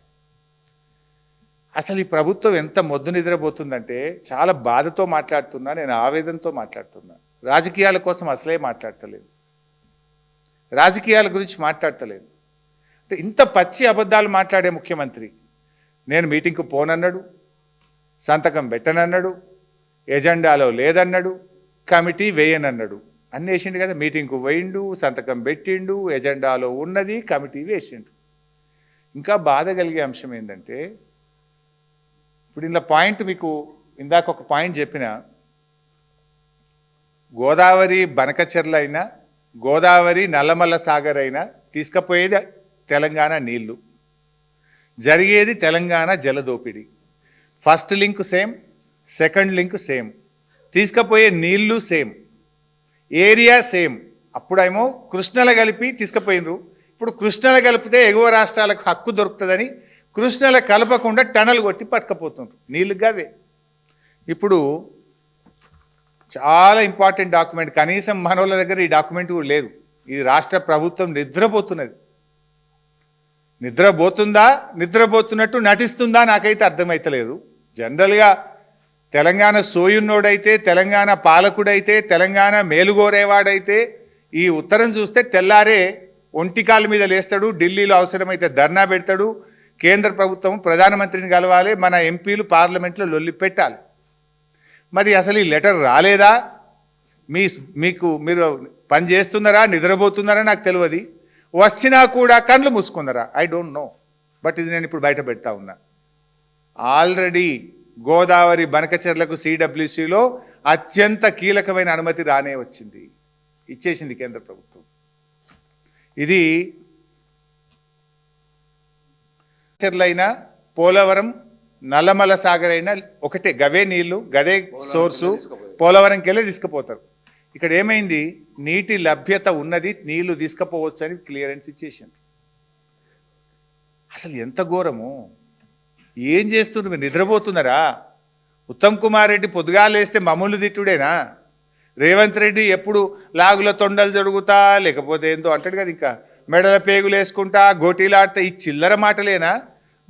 S1: అసలు ఈ ప్రభుత్వం ఎంత మొద్దు నిద్రపోతుందంటే చాలా బాధతో మాట్లాడుతున్నా, నేను ఆవేదనతో మాట్లాడుతున్నా. రాజకీయాల కోసం అసలే మాట్లాడతలేదు, రాజకీయాల గురించి మాట్లాడతలేదు. అంటే ఇంత పచ్చి అబద్ధాలు మాట్లాడే ముఖ్యమంత్రి నేను మీటింగ్కు పోనన్నాడు, సంతకం పెట్టనన్నాడు, ఎజెండాలో లేదన్నాడు, కమిటీ వేయనన్నాడు, అన్నీ వేసిండు కదా. మీటింగ్కు పోయిండు, సంతకం పెట్టిండు, ఎజెండాలో ఉన్నది, కమిటీ వేసిండు. ఇంకా బాధ కలిగే అంశం ఏంటంటే, ఇప్పుడు ఇలా పాయింట్ మీకు ఇందాక ఒక పాయింట్ చెప్పిన, గోదావరి బనకచెర్ల అయినా గోదావరి నల్లమల్ల సాగర్ అయినా తీసుకుపోయేది తెలంగాణ నీళ్లు, జరిగేది తెలంగాణ జలదోపిడి. First link same, second link same, తీసుకుపోయే నీళ్లు సేమ్, ఏరియా సేమ్. అప్పుడేమో కృష్ణల కలిపి తీసుకుపోయినరు, ఇప్పుడు కృష్ణల కలిపితే ఎగువ రాష్ట్రాలకు హక్కు దొరుకుతుందని కృష్ణల కలపకుండా టనల్ కొట్టి పట్టుకపోతున్నారు నీళ్ళు కావే. ఇప్పుడు చాలా ఇంపార్టెంట్ డాక్యుమెంట్, కనీసం మనోళ్ళ దగ్గర ఈ డాక్యుమెంట్ కూడా లేదు. ఇది రాష్ట్ర ప్రభుత్వం నిద్రపోతున్నది. నిద్రపోతుందా, నిద్రపోతున్నట్టు నటిస్తుందా నాకైతే అర్థమైతలేదు. జనరల్గా తెలంగాణ సోయున్నోడైతే, తెలంగాణ పాలకుడైతే, తెలంగాణ మేలుగోరేవాడైతే ఈ ఉత్తరం చూస్తే తెల్లారే ఒంటికాల మీద లేస్తాడు, ఢిల్లీలో అవసరమైతే ధర్నా పెడతాడు, కేంద్ర ప్రభుత్వం ప్రధానమంత్రిని కలవాలి, మన ఎంపీలు పార్లమెంట్లో లొల్లి పెట్టాలి. మరి అసలు ఈ లెటర్ రాలేదా? మీరు పని చేస్తున్నారా, నిద్రపోతున్నారా నాకు తెలియదు. వచ్చినా కూడా కళ్ళు మూసుకున్నారా? I don't know. బట్ ఇది నేను ఇప్పుడు బయట పెడతా ఉన్నా. ఆల్రెడీ గోదావరి బనకచెర్లకు సిడబ్ల్యూసిలో అత్యంత కీలకమైన అనుమతి రానే వచ్చింది, ఇచ్చేసింది కేంద్ర ప్రభుత్వం. ఇది చెర్లైనా పోలవరం నల్లమల సాగర్ అయినా ఒకటే, గవే నీళ్లు, గదే సోర్సు, పోలవరంకి వెళ్ళి తీసుకుపోతారు. ఇక్కడ ఏమైంది, నీటి లభ్యత ఉన్నది, నీళ్లు తీసుకుపోవచ్చు అని క్లియరెన్స్ ఇచ్చేసిండ్రు. అసలు ఎంత ఘోరము! ఏం చేస్తున్నారు మీరు? నిద్రపోతున్నారా? ఉత్తమ్ కుమార్ రెడ్డి పొద్దుగాలేస్తే మమ్మల్ని తిట్టుడేనా? రేవంత్ రెడ్డి ఎప్పుడు లాగుల తొండలు జరుగుతా, లేకపోతే ఏందో అంటాడు కదా, ఇంకా మెడల పేగులు వేసుకుంటా, గోటీలాడితే, ఈ చిల్లర మాటలేనా?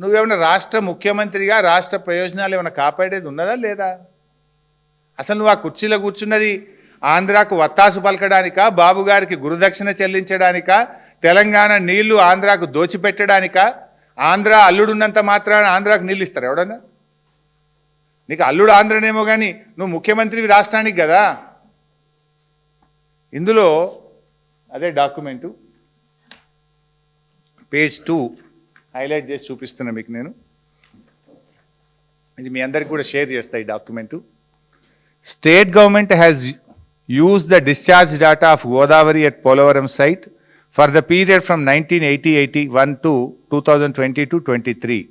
S1: నువ్వేమన్నా రాష్ట్ర ముఖ్యమంత్రిగా రాష్ట్ర ప్రయోజనాలు ఏమైనా కాపాడేది ఉన్నదా లేదా? అసలు నువ్వు ఆ కుర్చీలో కూర్చున్నది ఆంధ్రాకు వత్తాసు పలకడానికా, బాబు గారికి గురుదక్షిణ చెల్లించడానికా, తెలంగాణ నీళ్లు ఆంధ్రాకు దోచిపెట్టడానికా? ఆంధ్ర అల్లుడున్నంత మాత్రాన ఆంధ్రాకు నీళ్ళు ఇస్తారు ఎవడన్నా? నీకు అల్లుడు ఆంధ్రనేమో కానీ నువ్వు ముఖ్యమంత్రివి రాష్ట్రానికి కదా. ఇందులో అదే డాక్యుమెంటు పేజ్ 2 హైలైట్ చేసి చూపిస్తున్నా మీకు నేను. ఇది మీ అందరికి కూడా షేర్ చేస్తా ఈ document. State government has used the discharge data of Godavari at Polavaram site for the period from 1980-81 to 2020-23.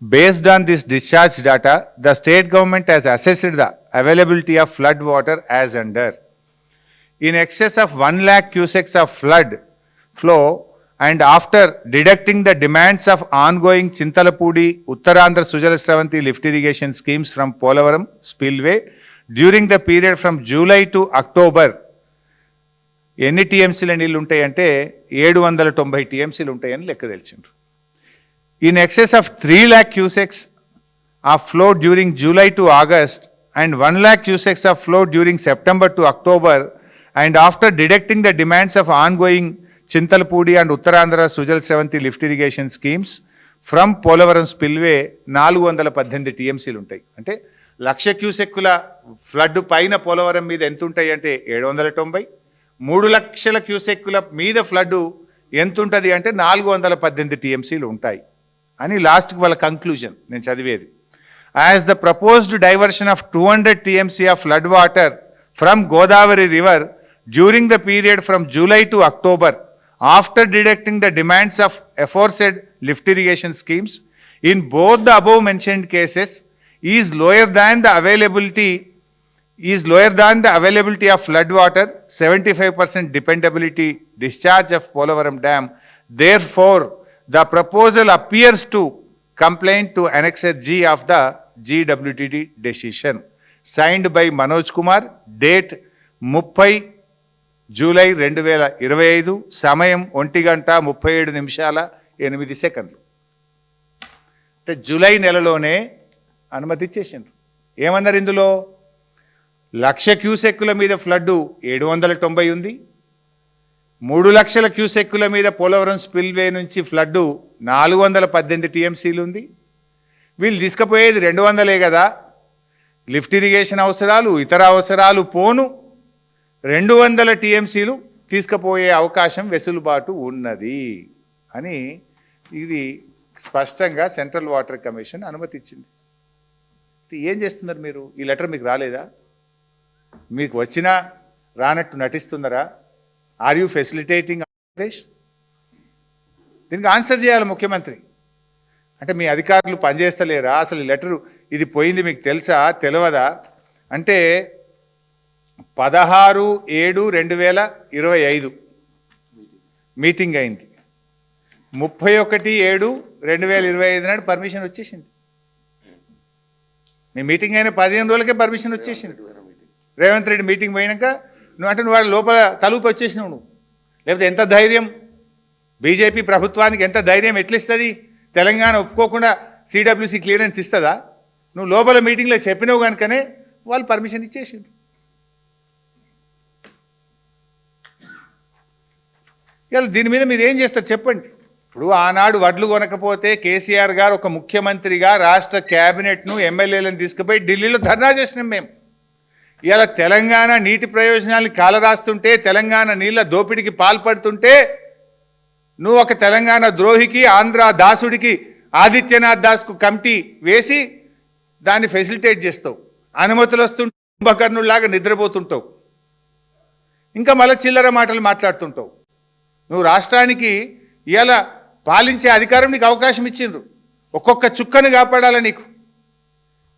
S1: Based on this discharge data, the state government has assessed the availability of flood water as under: in excess of 1 lakh cusecs of flood flow, and after deducting the demands of ongoing Chintalapudi, Uttarandhra Sujala Sravanti lift irrigation schemes from Polavaram spillway during the period from July to October, ఎన్ని టీఎంసీల నీళ్ళు ఉంటాయంటే 790 టీఎంసీలు ఉంటాయని లెక్క తెలిసిండ్రు. In excess of 3 lakh cusecs of flow during July to August and 1 lakh cusecs of flow during September to October, and after deducting the demands of ongoing Chintalapudi and Uttarandhra Sujala Sravanthi lift irrigation schemes from Polavaram spillway 418 టీఎంసీలు ఉంటాయి. అంటే 1,00,000 క్యూసెక్కుల flood పైన పోలవరం మీద ఎంత ఉంటాయి అంటే 790, 3,00,000 క్యూసెక్కుల మీద ఫ్లడ్ ఎంత ఉంటుంది అంటే 418 టీఎంసీలు ఉంటాయి అని లాస్ట్కి వాళ్ళ కంక్లూజన్ నేను చదివేది. As the proposed diversion of 200 TMC of flood water from Godavari river during the period from July to October after deducting the demands of aforesaid lift irrigation schemes in both the above mentioned cases is lower than the availability of flood water, 75% dependability discharge of Polavaram Dam. Therefore, the proposal appears to complain to Annex G of the GWTD decision. Signed by Manoj Kumar, date 30 July 2025, సమయం 1:37 అంటే July నెలలోనే అనుమతి ఇచ్చేసిండ్రు. ఏమన్నారు ఇందులో? 1,00,000 క్యూసెక్కుల మీద flood 790 ఉంది, 3,00,000 క్యూసెక్కుల మీద పోలవరం స్పిల్వే నుంచి ఫ్లడ్ 418 టీఎంసీలు ఉంది. వీళ్ళు తీసుకుపోయేది 200 కదా, లిఫ్ట్ ఇరిగేషన్ అవసరాలు ఇతర అవసరాలు పోను 200 టీఎంసీలు తీసుకుపోయే అవకాశం వెసులుబాటు ఉన్నది అని ఇది స్పష్టంగా సెంట్రల్ వాటర్ కమిషన్ అనుమతి ఇచ్చింది. ఏం చేస్తున్నారు మీరు? ఈ లెటర్ మీకు రాలేదా? మీకు వచ్చినా రానట్టు నటిస్తున్నారా? Are you facilitating Andhra Pradesh? దీనికి ఆన్సర్ చేయాలి ముఖ్యమంత్రి. అంటే మీ అధికారులు పనిచేస్తలేరా? అసలు ఈ లెటరు ఇది పోయింది మీకు తెలుసా తెలియదా అంటే 16/7/2025 మీటింగ్ అయింది. 31/7/2025 నాడు పర్మిషన్ వచ్చేసింది. మీ మీటింగ్ అయిన 15 రోజులకే పర్మిషన్ వచ్చేసింది. రేవంత్ రెడ్డి మీటింగ్ పోయినాక నువ్వు వాళ్ళ లోపల తలుపు వచ్చేసినావు నువ్వు. లేకపోతే ఎంత ధైర్యం బీజేపీ ప్రభుత్వానికి, ఎంత ధైర్యం ఎట్లిస్తుంది? తెలంగాణ ఒప్పుకోకుండా సిడబ్ల్యూసి క్లియరెన్స్ ఇస్తుందా? నువ్వు లోపల మీటింగ్లో చెప్పినావు కనుకనే వాళ్ళు పర్మిషన్ ఇచ్చేసింది. ఇవాళ దీని మీద మీరు ఏం చేస్తారు చెప్పండి. ఇప్పుడు ఆనాడు వడ్లు కొనకపోతే కేసీఆర్ గారు ఒక ముఖ్యమంత్రిగా రాష్ట్ర క్యాబినెట్ను ఎమ్మెల్యేలను తీసుకుపోయి ఢిల్లీలో ధర్నా చేసినాం మేము. ఇవాళ తెలంగాణ నీటి ప్రయోజనాలు కాలరాస్తుంటే, తెలంగాణ నీళ్ళ దోపిడికి పాల్పడుతుంటే నువ్వు ఒక తెలంగాణ ద్రోహికి, ఆంధ్ర దాసుడికి, ఆదిత్యనాథ్ దాస్కు కమిటీ వేసి దాన్ని ఫెసిలిటేట్ చేస్తావు. అనుమతులు వస్తుంటే కుంభకర్ణుల్లాగా నిద్రపోతుంటావు. ఇంకా మళ్ళీ చిల్లర మాటలు మాట్లాడుతుంటావు. నువ్వు రాష్ట్రానికి ఇవాళ పాలించే అధికారం నీకు అవకాశం ఇచ్చిండ్రు. ఒక్కొక్క చుక్కను కాపాడాల నీకు.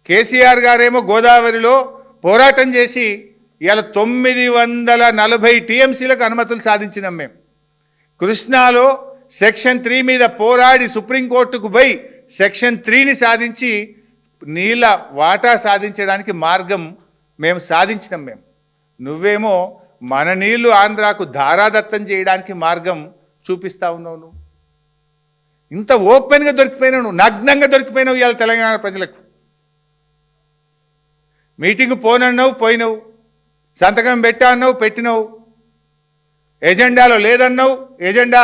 S1: కేసీఆర్ గారేమో గోదావరిలో పోరాటం చేసి ఇవాళ 940 టీఎంసీలకు అనుమతులు సాధించినాం మేము. కృష్ణాలో సెక్షన్ 3 మీద పోరాడి సుప్రీంకోర్టుకు పోయి సెక్షన్ 3ని సాధించి నీళ్ళ వాటా సాధించడానికి మార్గం మేము సాధించినాం మేము. నువ్వేమో మన నీళ్లు ఆంధ్రాకు ధారాదత్తం చేయడానికి మార్గం చూపిస్తా ఉన్నావు. నువ్వు ఇంత ఓపెన్గా దొరికిపోయినావు, నువ్వు నగ్నంగా దొరికిపోయినావు ఇవాళ తెలంగాణ ప్రజలకు. మీటింగ్ పోనన్నావు, పోయినావు. సంతకం పెట్టా అన్నావు, పెట్టినావు. ఎజెండాలో లేదన్నావు, ఎజెండా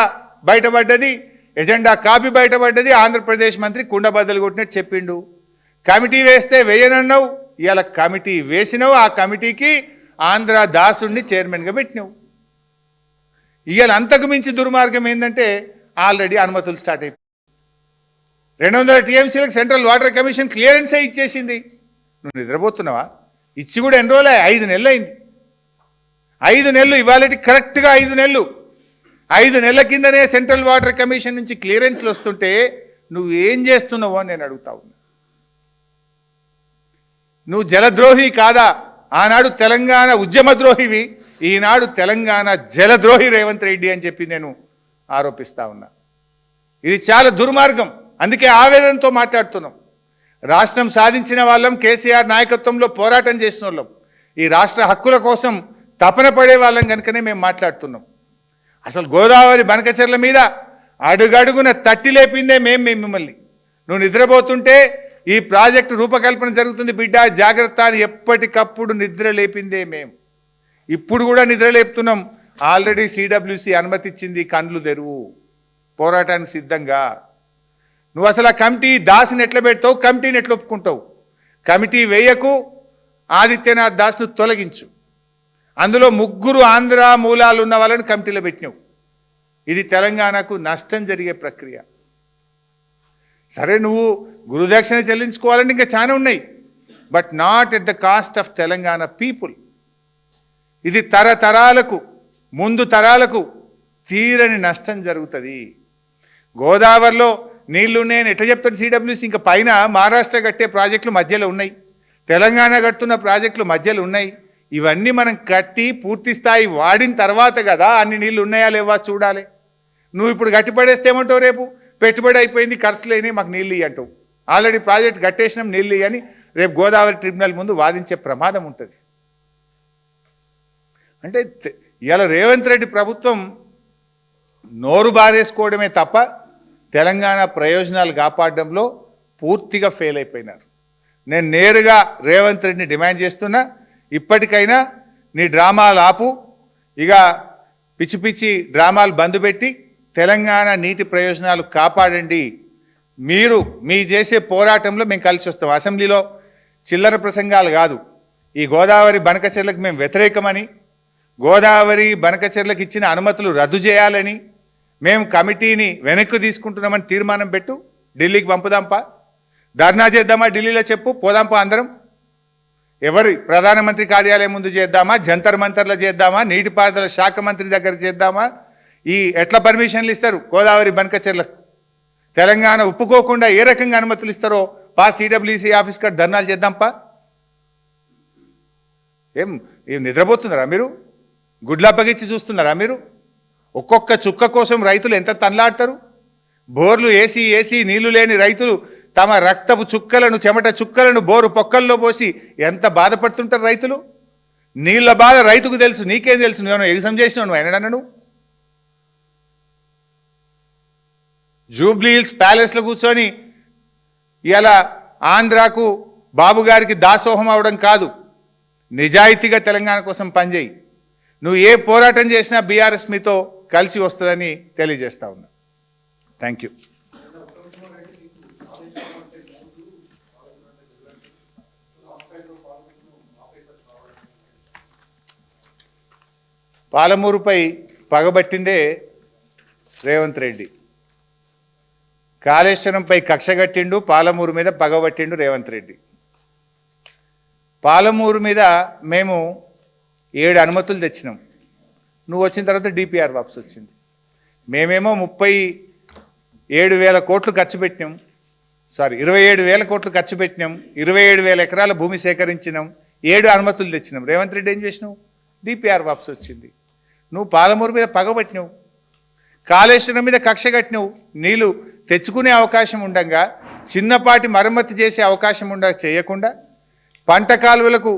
S1: బయటపడ్డది, ఎజెండా కాపీ బయటపడ్డది. ఆంధ్రప్రదేశ్ మంత్రి కుండబద్దలు కొట్టినట్టు చెప్పిండు. కమిటీ వేస్తే వేయనన్నావు, ఇవాళ కమిటీ వేసినావు. ఆ కమిటీకి ఆంధ్ర దాసుడిని చైర్మన్గా పెట్టినావు. ఇవాళ అంతకు మించి దుర్మార్గం ఏంటంటే ఆల్రెడీ అనుమతులు స్టార్ట్ అయిపోయి 200 టీఎంసీలకు సెంట్రల్ వాటర్ కమిషన్ క్లియరెన్సే ఇచ్చేసింది. నువ్వు నిద్రపోతున్నావా? ఇచ్చి కూడా ఎన్ని రోజులే? 5 నెలలు అయింది. 5 నెలలు ఇవాళకి కరెక్ట్గా 5 నెలలు. 5 నెలల కిందనే సెంట్రల్ వాటర్ కమిషన్ నుంచి క్లియరెన్స్లు వస్తుంటే నువ్వు ఏం చేస్తున్నావు అని నేను అడుగుతా ఉన్నా. నువ్వు జలద్రోహి కాదా? ఆనాడు తెలంగాణ ఉద్యమద్రోహివి, ఈనాడు తెలంగాణ జలద్రోహి రేవంత్ రెడ్డి అని చెప్పి నేను ఆరోపిస్తా ఉన్నా. ఇది చాలా దుర్మార్గం. అందుకే ఆవేదనతో మాట్లాడుతున్నాం. రాష్ట్రం సాధించిన వాళ్ళం, కేసీఆర్ నాయకత్వంలో పోరాటం చేసిన వాళ్ళం, ఈ రాష్ట్ర హక్కుల కోసం తపన పడే వాళ్ళం కనుకనే మేము మాట్లాడుతున్నాం. అసలు గోదావరి బనకచెర్ల మీద అడుగడుగున తట్టి లేపిందే మేము మిమ్మల్ని. నువ్వు నిద్రపోతుంటే ఈ ప్రాజెక్టు రూపకల్పన జరుగుతుంది బిడ్డ జాగ్రత్త అని ఎప్పటికప్పుడు నిద్ర లేపిందే మేము. ఇప్పుడు కూడా నిద్ర లేపుతున్నాం. ఆల్రెడీ సిడబ్ల్యూసి అనుమతి ఇచ్చింది, కండ్లు తెరువు, పోరాటానికి సిద్ధంగా. నువ్వు అసలు ఆ కమిటీ దాసిని ఎట్లా పెడతావు, కమిటీని ఎట్లా ఒప్పుకుంటావు? కమిటీ వేయకు, ఆదిత్యనాథ్ దాస్ను తొలగించు. అందులో 3 ఆంధ్ర మూలాలు ఉన్న వాళ్ళని కమిటీలో పెట్టినావు. ఇది తెలంగాణకు నష్టం జరిగే ప్రక్రియ. సరే, నువ్వు గురుదక్షిణ చెల్లించుకోవాలంటే ఇంకా చాలా ఉన్నాయి, but not at the cost of Telangana people. ఇది తరతరాలకు, ముందు తరాలకు తీరని నష్టం జరుగుతుంది. గోదావరిలో నీళ్లు ఉన్నాయని ఎట్లా చెప్తాడు సిడబ్ల్యూసి? ఇంకా పైన మహారాష్ట్ర కట్టే ప్రాజెక్టులు మధ్యలో ఉన్నాయి, తెలంగాణ కడుతున్న ప్రాజెక్టులు మధ్యలో ఉన్నాయి. ఇవన్నీ మనం కట్టి పూర్తి స్థాయి వాడిన తర్వాత కదా అన్ని నీళ్లు ఉన్నాయా లేవా చూడాలి. నువ్వు ఇప్పుడు గట్టిపడేస్తే ఏమంటావు? రేపు పెట్టుబడి అయిపోయింది, ఖర్చులు అయినాయి, మాకు నీళ్ళు ఇయ్యి అంటావు. ఆల్రెడీ ప్రాజెక్ట్ కట్టేసినాం, నీళ్ళు ఇయ్యి అని రేపు గోదావరి ట్రిబ్యునల్ ముందు వాదించే ప్రమాదం ఉంటుంది. అంటే ఇవాళ రేవంత్ రెడ్డి ప్రభుత్వం నోరు బారేసుకోవడమే తప్ప తెలంగాణ ప్రయోజనాలు కాపాడడంలో పూర్తిగా ఫెయిల్ అయిపోయినారు. నేను నేరుగా రేవంత్ రెడ్డిని డిమాండ్ చేస్తున్నా, ఇప్పటికైనా నీ డ్రామాలు ఆపు, ఇక పిచ్చి పిచ్చి డ్రామాలు బంద్ పెట్టి తెలంగాణ నీటి ప్రయోజనాలు కాపాడండి. మీరు మీ చేసే పోరాటంలో మేము కలిసి వస్తాం. అసెంబ్లీలో చిల్లర ప్రసంగాలు కాదు. ఈ గోదావరి బనకచెర్లకు మేము వ్యతిరేకమని, గోదావరి బనకచెర్లకు ఇచ్చిన అనుమతులు రద్దు చేయాలని, మేము కమిటీని వెనక్కి తీసుకుంటున్నామని తీర్మానం పెట్టు, ఢిల్లీకి పంపుదాంపా, ధర్నా చేద్దామా, ఢిల్లీలో చెప్పు, పోదాంపా అందరం. ఎవరి ప్రధానమంత్రి కార్యాలయం ముందు చేద్దామా, జంతర్ మంతర్లో చేద్దామా, నీటిపారుదల శాఖ మంత్రి దగ్గర చేద్దామా? ఈ ఎట్లా పర్మిషన్లు ఇస్తారు గోదావరి బనకచెర్లకు? తెలంగాణ ఒప్పుకోకుండా ఏ రకంగా అనుమతులు ఇస్తారో సిడబ్ల్యూసీ ఆఫీస్ కాడ ధర్నాలు చేద్దాంపా. ఏం నిద్రపోతున్నారా మీరు? గుడ్లప్పగిచ్చి చూస్తున్నారా మీరు? ఒక్కొక్క చుక్క కోసం రైతులు ఎంత తన్లాడతారు? బోర్లు ఏసీ నీళ్లు లేని రైతులు తమ రక్తపు చుక్కలను, చెమట చుక్కలను బోరు పొక్కల్లో పోసి ఎంత బాధపడుతుంటారు రైతులు. నీళ్ల బాధ రైతుకు తెలుసు, నీకేం తెలుసు? నువ్వు ఎగ్జామ్ చేసినావు నువ్వు అయినా? నువ్వు జూబ్లీ హిల్స్ ప్యాలెస్లో కూర్చొని ఇలా ఆంధ్రాకు బాబు గారికి దాసోహం అవడం కాదు, నిజాయితీగా తెలంగాణ కోసం పనిచేయి. నువ్వు ఏ పోరాటం చేసినా బీఆర్ఎస్ మీతో కలిసి వస్తుందని తెలియజేస్తా ఉన్నా. Thank you. పాలమూరుపై పగబట్టిందే రేవంత్ రెడ్డి. కాళేశ్వరంపై కక్షగట్టిండు, పాలమూరు మీద పగబట్టిండు రేవంత్ రెడ్డి. పాలమూరు మీద మేము 7 అనుమతులు తెచ్చినాం. నువ్వు వచ్చిన తర్వాత డిపిఆర్ వాపస్ వచ్చింది. మేమేమో 37,000 కోట్లు ఖర్చు పెట్టినాం. 27,000 కోట్లు ఖర్చు పెట్టినాం. 27,000 ఎకరాల భూమి సేకరించినాం. 7 అనుమతులు తెచ్చినాం. రేవంత్ రెడ్డి ఏం చేసినావు? డిపిఆర్ వాపస్ వచ్చింది. నువ్వు పాలమూరు మీద పగబట్టినావు, కాళేశ్వరం మీద కక్ష కట్టినావు. నీళ్ళు తెచ్చుకునే అవకాశం ఉండగా, చిన్నపాటి మరమ్మతు చేసే అవకాశం చేయకుండా, పంట కాలువలకు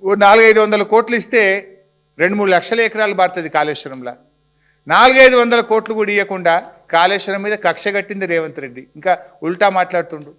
S1: 400-500 కోట్లు ఇస్తే 2-3 లక్షల ఎకరాలు పడుతుంది కాళేశ్వరంలో. 400-500 కోట్లు కూడా ఇవ్వకుండా కాళేశ్వరం మీద కక్ష కట్టింది రేవంత్ రెడ్డి. ఇంకా ఉల్టా మాట్లాడుతుండు.